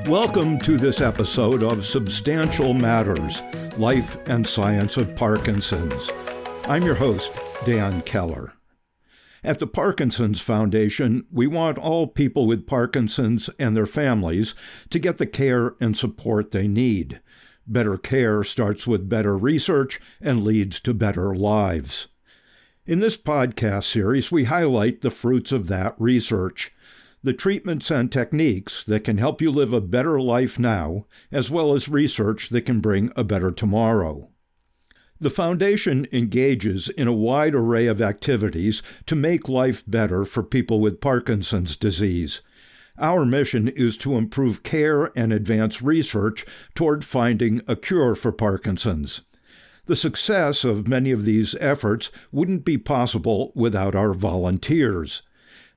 Welcome to this episode of Substantial Matters, Life and Science of Parkinson's. I'm your host, Dan Keller. At the Parkinson's Foundation, we want all people with Parkinson's and their families to get the care and support they need. Better care starts with better research and leads to better lives. In this podcast series, we highlight the fruits of that research, the treatments and techniques that can help you live a better life now, as well as research that can bring a better tomorrow. The Foundation engages in a wide array of activities to make life better for people with Parkinson's disease. Our mission is to improve care and advance research toward finding a cure for Parkinson's. The success of many of these efforts wouldn't be possible without our volunteers.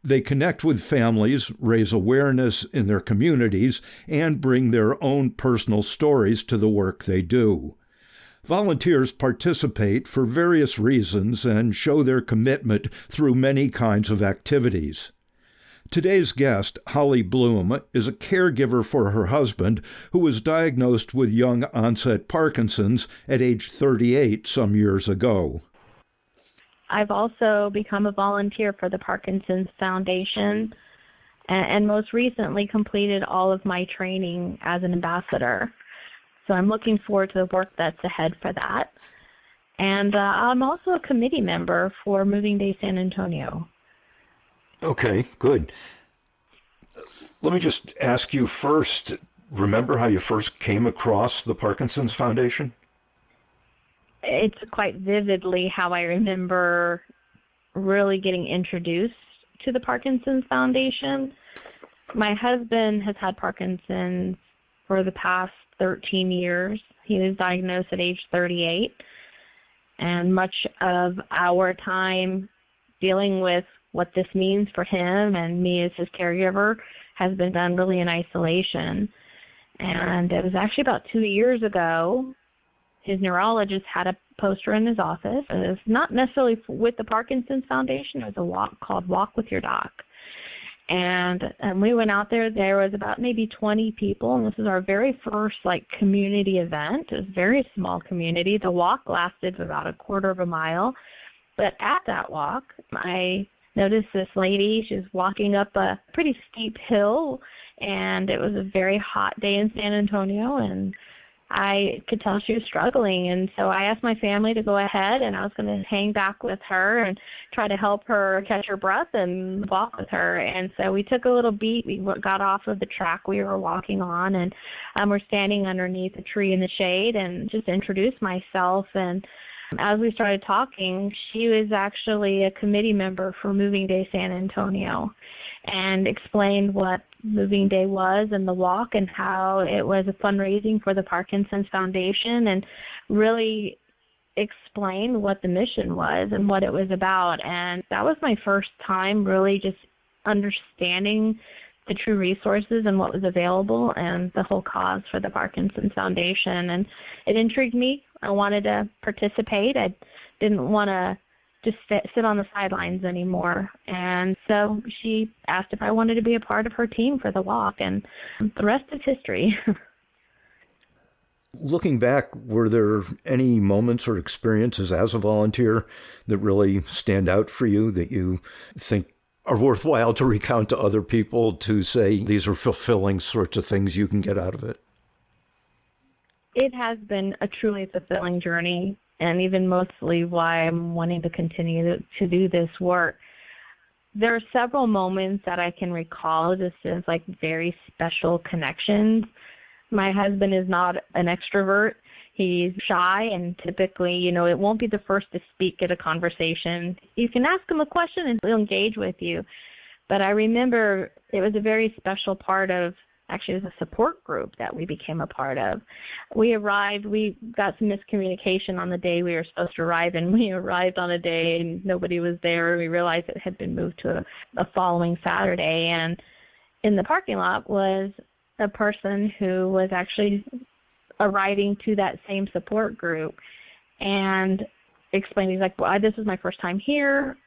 They connect with families, raise awareness in their communities, and bring their own personal stories to the work they do. Volunteers participate for various reasons and show their commitment through many kinds of activities. Today's guest, Holly Bloom, is a caregiver for her husband who was diagnosed with young-onset Parkinson's at age 38 some years ago. I've also become a volunteer for the Parkinson's Foundation and most recently completed all of my training as an ambassador. So I'm looking forward to the work that's ahead for that. And I'm also a committee member for Moving Day San Antonio. Okay, good. Let me just ask you first, remember how you first came across the Parkinson's Foundation? It's quite vividly how I remember really getting introduced to the Parkinson's Foundation. My husband has had Parkinson's for the past 13 years. He was diagnosed at age 38, and much of our time dealing with what this means for him and me as his caregiver has been done really in isolation. And it was actually about 2 years ago, his neurologist had a poster in his office, and it's not necessarily with the Parkinson's Foundation. It was a walk called Walk with Your Doc. And we went out there. There was about maybe 20 people, and this was our very first community event. It was a very small community. The walk lasted about a quarter of a mile. But at that walk, I noticed this lady. She was walking up a pretty steep hill, and it was a very hot day in San Antonio, and I could tell she was struggling. And so I asked my family to go ahead, and I was going to hang back with her and try to help her catch her breath and walk with her. And so we took a little beat. We got off of the track we were walking on, and we're standing underneath a tree in the shade, and just introduced myself. And as we started talking, she was actually a committee member for Moving Day San Antonio, and explained what Moving Day was and the walk and how it was a fundraising for the Parkinson's Foundation, and really explained what the mission was and what it was about. And that was my first time really just understanding the true resources and what was available and the whole cause for the Parkinson's Foundation. And it intrigued me. I wanted to participate. I didn't want to just sit on the sidelines anymore. And so she asked if I wanted to be a part of her team for the walk, and the rest is history. Looking back, were there any moments or experiences as a volunteer that really stand out for you that you think are worthwhile to recount to other people, to say these are fulfilling sorts of things you can get out of it? It has been a truly fulfilling journey, and even mostly why I'm wanting to continue to do this work. There are several moments that I can recall just as very special connections. My husband is not an extrovert. He's shy, and typically, it won't be the first to speak at a conversation. You can ask him a question and he'll engage with you. But I remember it was a very special part of, actually it was a support group that we became a part of. We got some miscommunication on the day we were supposed to arrive, and we arrived on a day and nobody was there. We realized it had been moved to a following Saturday, and in the parking lot was a person who was actually arriving to that same support group, and explained, he's like, well, this is my first time here.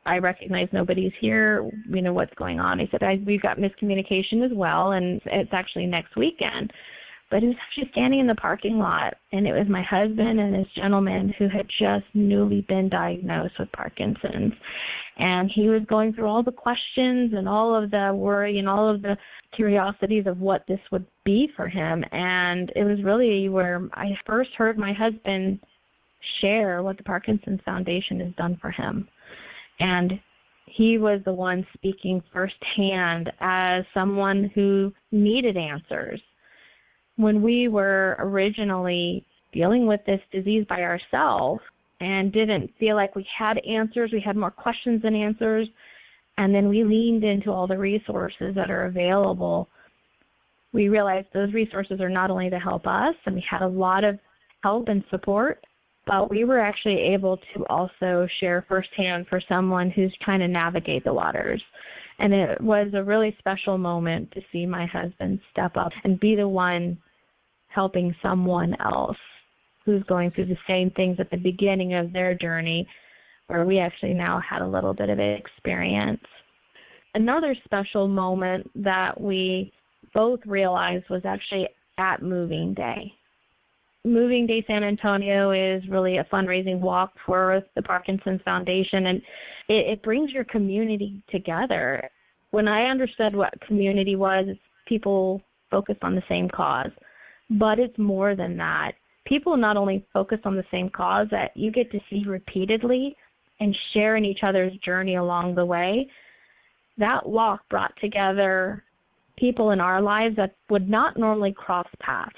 I recognize nobody's here. What's going on? I said, we've got miscommunication as well, and it's actually next weekend. But he was actually standing in the parking lot, and it was my husband and this gentleman who had just newly been diagnosed with Parkinson's. And he was going through all the questions and all of the worry and all of the curiosities of what this would be for him. And it was really where I first heard my husband share what the Parkinson's Foundation has done for him. And he was the one speaking firsthand as someone who needed answers. When we were originally dealing with this disease by ourselves and didn't feel like we had answers, we had more questions than answers, and then we leaned into all the resources that are available, we realized those resources are not only to help us, and we had a lot of help and support, but we were actually able to also share firsthand for someone who's trying to navigate the waters. And it was a really special moment to see my husband step up and be the one helping someone else who's going through the same things at the beginning of their journey, where we actually now had a little bit of experience. Another special moment that we both realized was actually at Moving Day. Moving Day San Antonio is really a fundraising walk for the Parkinson's Foundation, and it brings your community together. When I understood what community was, it's people focused on the same cause. But it's more than that. People not only focus on the same cause that you get to see repeatedly and share in each other's journey along the way. That walk brought together people in our lives that would not normally cross paths.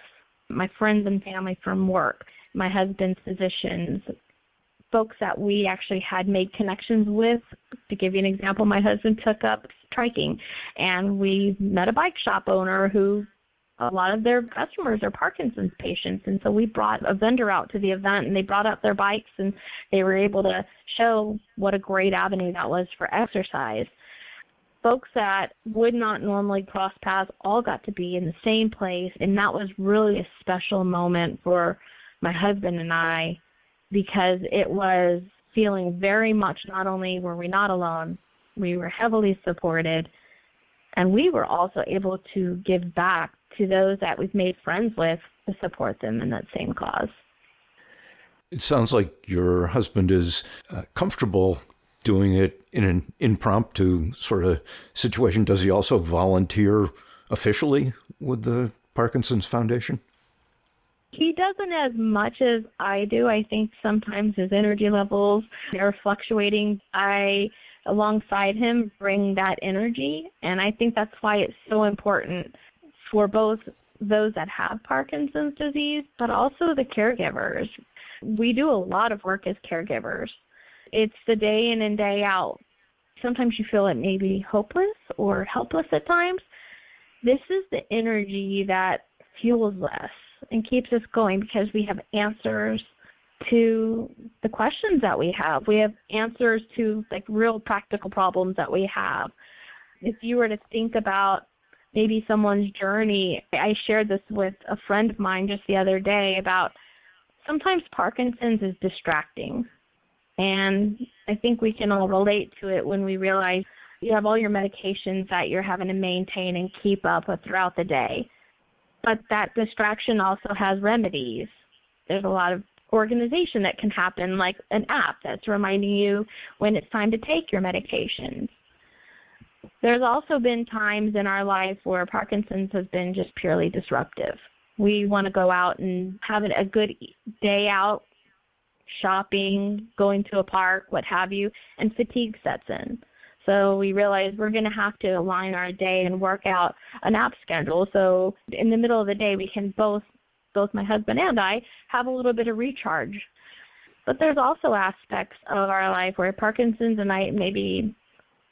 My friends and family from work, my husband's physicians, folks that we actually had made connections with. To give you an example, my husband took up triking, and we met a bike shop owner who a lot of their customers are Parkinson's patients, and so we brought a vendor out to the event, and they brought out their bikes, and they were able to show what a great avenue that was for exercise. Folks that would not normally cross paths all got to be in the same place, and that was really a special moment for my husband and I, because it was feeling very much not only were we not alone, we were heavily supported, and we were also able to give back to those that we've made friends with to support them in that same cause. It sounds like your husband is comfortable doing it in an impromptu sort of situation. Does he also volunteer officially with the Parkinson's Foundation? He doesn't as much as I do. I think sometimes his energy levels are fluctuating. I, alongside him, bring that energy, and I think that's why it's so important for both those that have Parkinson's disease, but also the caregivers. We do a lot of work as caregivers. It's the day in and day out. Sometimes you feel it may be hopeless or helpless at times. This is the energy that fuels us and keeps us going, because we have answers to the questions that we have. We have answers to real practical problems that we have. If you were to think about maybe someone's journey, I shared this with a friend of mine just the other day about sometimes Parkinson's is distracting. And I think we can all relate to it when we realize you have all your medications that you're having to maintain and keep up with throughout the day. But that distraction also has remedies. There's a lot of organization that can happen, like an app that's reminding you when it's time to take your medications. There's also been times in our life where Parkinson's has been just purely disruptive. We want to go out and have a good day out, shopping, going to a park, what have you, and fatigue sets in. So we realize we're going to have to align our day and work out an app schedule. So in the middle of the day, we can both my husband and I, have a little bit of recharge. But there's also aspects of our life where Parkinson's, and I maybe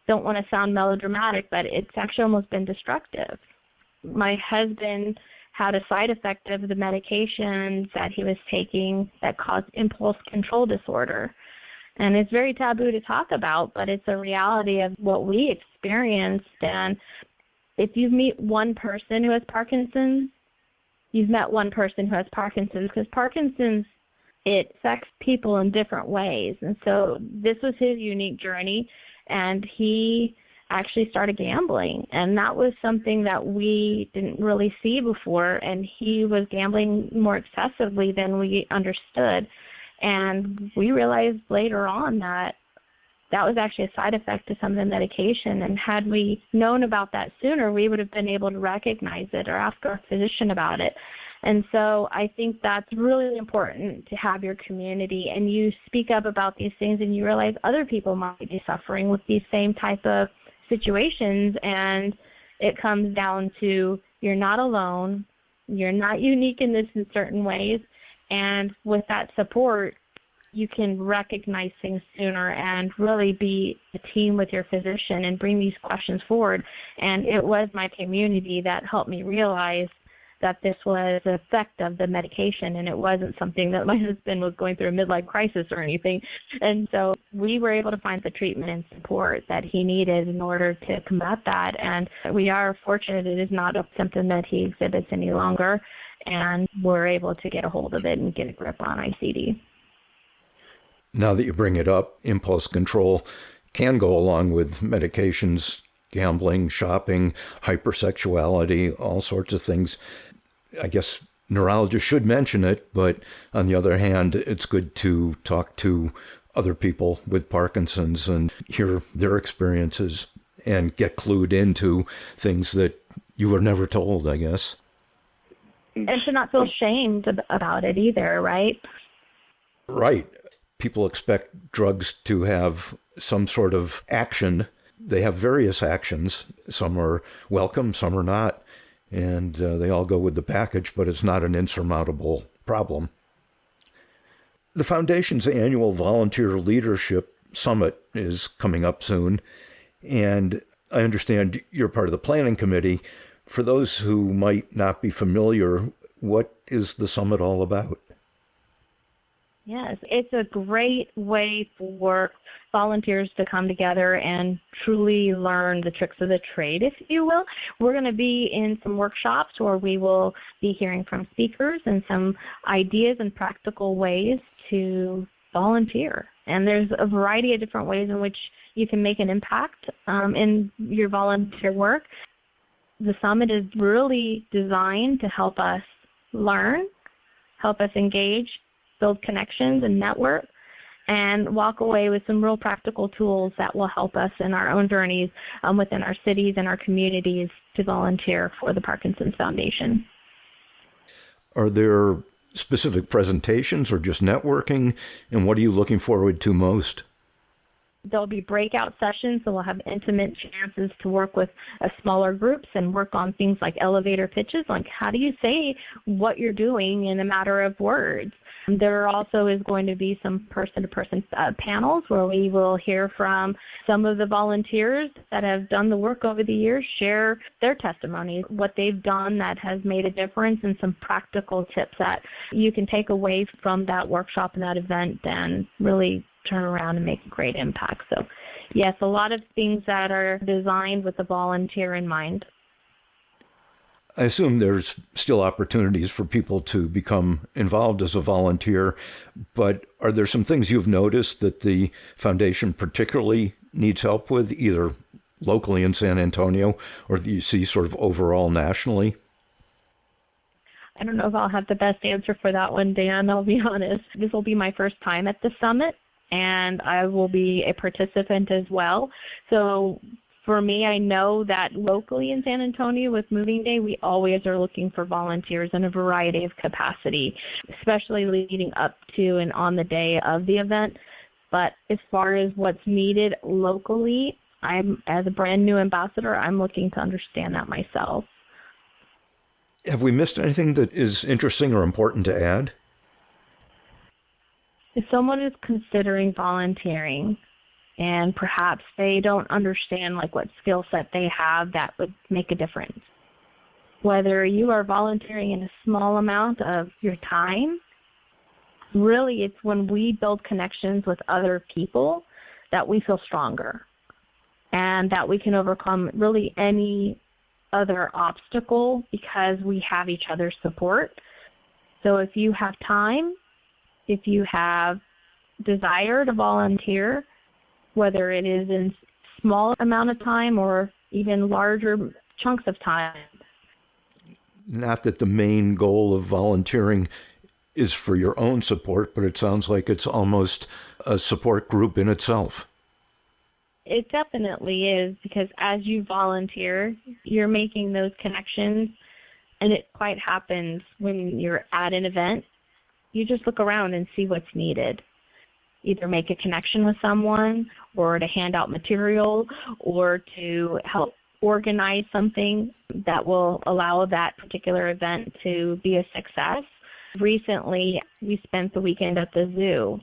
don't want to sound melodramatic, but it's actually almost been destructive. My husband had a side effect of the medications that he was taking that caused impulse control disorder. And it's very taboo to talk about, but it's a reality of what we experienced. And if you meet one person who has Parkinson's, you've met one person who has Parkinson's, because Parkinson's it affects people in different ways. And so this was his unique journey, and he actually started gambling. And that was something that we didn't really see before, and he was gambling more excessively than we understood. And we realized later on that that was actually a side effect of some of the medication. And had we known about that sooner, we would have been able to recognize it or ask our physician about it. And so I think that's really important to have your community, and you speak up about these things and you realize other people might be suffering with these same type of situations. And it comes down to you're not alone, you're not unique in this in certain ways, and with that support, you can recognize things sooner and really be a team with your physician and bring these questions forward. And it was my community that helped me realize that this was an effect of the medication, and it wasn't something that my husband was going through a midlife crisis or anything. And so we were able to find the treatment and support that he needed in order to combat that. And we are fortunate it is not a symptom that he exhibits any longer, and we're able to get a hold of it and get a grip on ICD. Now that you bring it up, impulse control can go along with medications, gambling, shopping, hypersexuality, all sorts of things. I guess neurologists should mention it, but on the other hand, it's good to talk to other people with Parkinson's and hear their experiences and get clued into things that you were never told, I guess. And to not feel shamed about it either, right? Right. People expect drugs to have some sort of action. They have various actions. Some are welcome, some are not. And they all go with the package, but it's not an insurmountable problem. The Foundation's annual Volunteer Leadership Summit is coming up soon, and I understand you're part of the planning committee. For those who might not be familiar, what is the summit all about? Yes, it's a great way for volunteers to come together and truly learn the tricks of the trade, if you will. We're going to be in some workshops where we will be hearing from speakers and some ideas and practical ways to volunteer. And there's a variety of different ways in which you can make an impact in your volunteer work. The summit is really designed to help us learn, help us engage, build connections and network, and walk away with some real practical tools that will help us in our own journeys within our cities and our communities to volunteer for the Parkinson's Foundation. Are there specific presentations or just networking? And what are you looking forward to most? There'll be breakout sessions, so we'll have intimate chances to work with smaller groups and work on things like elevator pitches, like how do you say what you're doing in a matter of words. There also is going to be some person-to-person panels where we will hear from some of the volunteers that have done the work over the years, share their testimonies, what they've done that has made a difference, and some practical tips that you can take away from that workshop and that event and really turn around and make a great impact. So, yes, a lot of things that are designed with the volunteer in mind. I assume there's still opportunities for people to become involved as a volunteer, but are there some things you've noticed that the foundation particularly needs help with, either locally in San Antonio or do you see sort of overall nationally? I don't know if I'll have the best answer for that one, Dan, I'll be honest. This will be my first time at the summit, and I will be a participant as well. So for me, I know that locally in San Antonio with Moving Day, we always are looking for volunteers in a variety of capacity, especially leading up to and on the day of the event. But as far as what's needed locally, as a brand new ambassador, I'm looking to understand that myself. Have we missed anything that is interesting or important to add? If someone is considering volunteering, and perhaps they don't understand what skill set they have that would make a difference. Whether you are volunteering in a small amount of your time, really it's when we build connections with other people that we feel stronger and that we can overcome really any other obstacle because we have each other's support. So if you have time, if you have desire to volunteer, whether it is in small amount of time or even larger chunks of time. Not that the main goal of volunteering is for your own support, but it sounds like it's almost a support group in itself. It definitely is, because as you volunteer, you're making those connections, and it quite happens when you're at an event. You just look around and see what's needed. Either make a connection with someone, or to hand out material, or to help organize something that will allow that particular event to be a success. Recently, we spent the weekend at the zoo,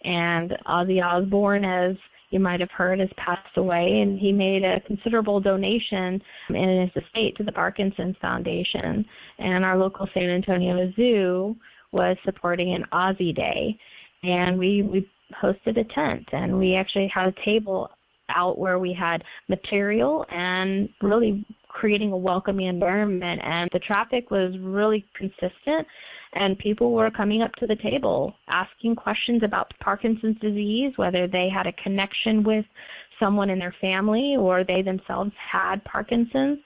and Ozzy Osbourne, as you might have heard, has passed away, and he made a considerable donation in his estate to the Parkinson's Foundation. And our local San Antonio Zoo was supporting an Ozzy Day, and we hosted a tent, and we actually had a table out where we had material and really creating a welcoming environment. And the traffic was really consistent, and people were coming up to the table asking questions about Parkinson's disease, whether they had a connection with someone in their family or they themselves had Parkinson's,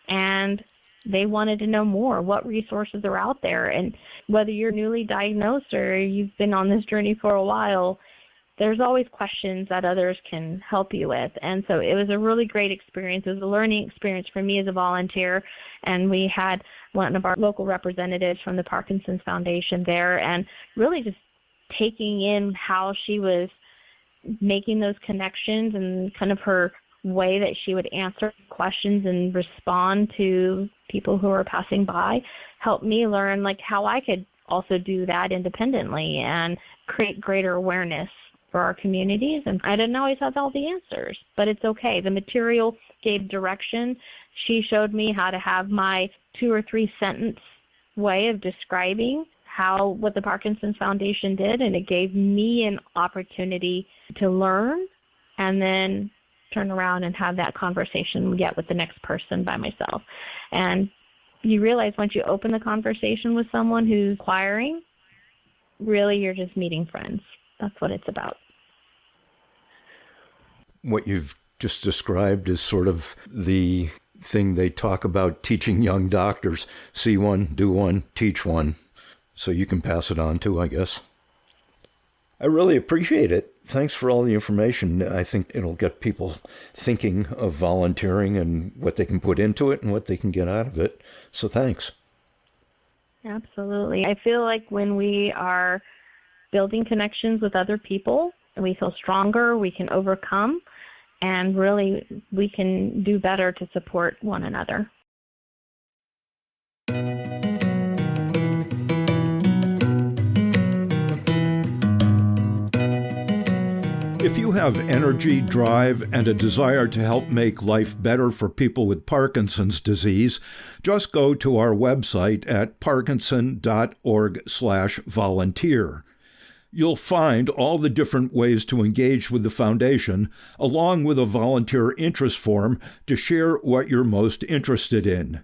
and they wanted to know more, what resources are out there. And whether you're newly diagnosed or you've been on this journey for a while, there's always questions that others can help you with. And so it was a really great experience. It was a learning experience for me as a volunteer. And we had one of our local representatives from the Parkinson's Foundation there, and really just taking in how she was making those connections and kind of her way that she would answer questions and respond to people who were passing by helped me learn like how I could also do that independently and create greater awareness for our communities. And I didn't always have all the answers, but it's okay. The material gave direction. She showed me how to have my 2 or 3 sentence way of describing what the Parkinson's Foundation did, and it gave me an opportunity to learn and then turn around and have that conversation yet with the next person by myself. And you realize once you open the conversation with someone who's inquiring, really you're just meeting friends. That's what it's about. What you've just described is sort of the thing they talk about teaching young doctors. See one, do one, teach one. So you can pass it on too, I guess. I really appreciate it. Thanks for all the information. I think it'll get people thinking of volunteering and what they can put into it and what they can get out of it. So thanks. Absolutely. I feel like when we are building connections with other people, we feel stronger, we can overcome, and really we can do better to support one another. If you have energy, drive, and a desire to help make life better for people with Parkinson's disease, just go to our website at parkinson.org/volunteer. You'll find all the different ways to engage with the foundation, along with a volunteer interest form to share what you're most interested in.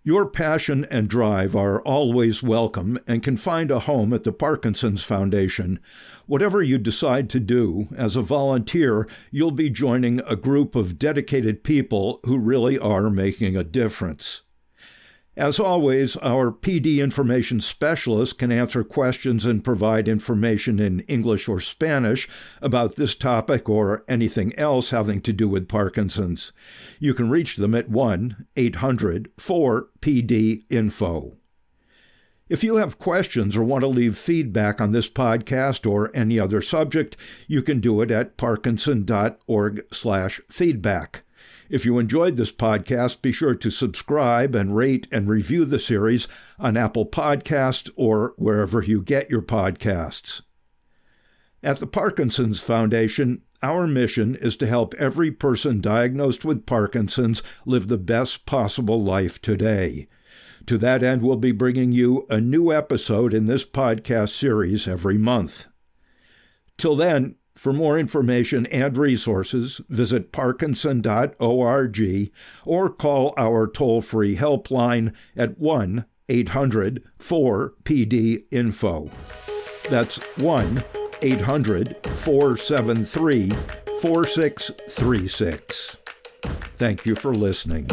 Your passion and drive are always welcome and can find a home at the Parkinson's Foundation. Whatever you decide to do, as a volunteer, you'll be joining a group of dedicated people who really are making a difference. As always, our PD information specialist can answer questions and provide information in English or Spanish about this topic or anything else having to do with Parkinson's. You can reach them at 1-800-4PD-INFO. If you have questions or want to leave feedback on this podcast or any other subject, you can do it at parkinson.org/feedback. If you enjoyed this podcast, be sure to subscribe and rate and review the series on Apple Podcasts or wherever you get your podcasts. At the Parkinson's Foundation, our mission is to help every person diagnosed with Parkinson's live the best possible life today. To that end, we'll be bringing you a new episode in this podcast series every month. Till then, for more information and resources, visit parkinson.org or call our toll-free helpline at 1-800-4PD-INFO. That's 1-800-473-4636. Thank you for listening.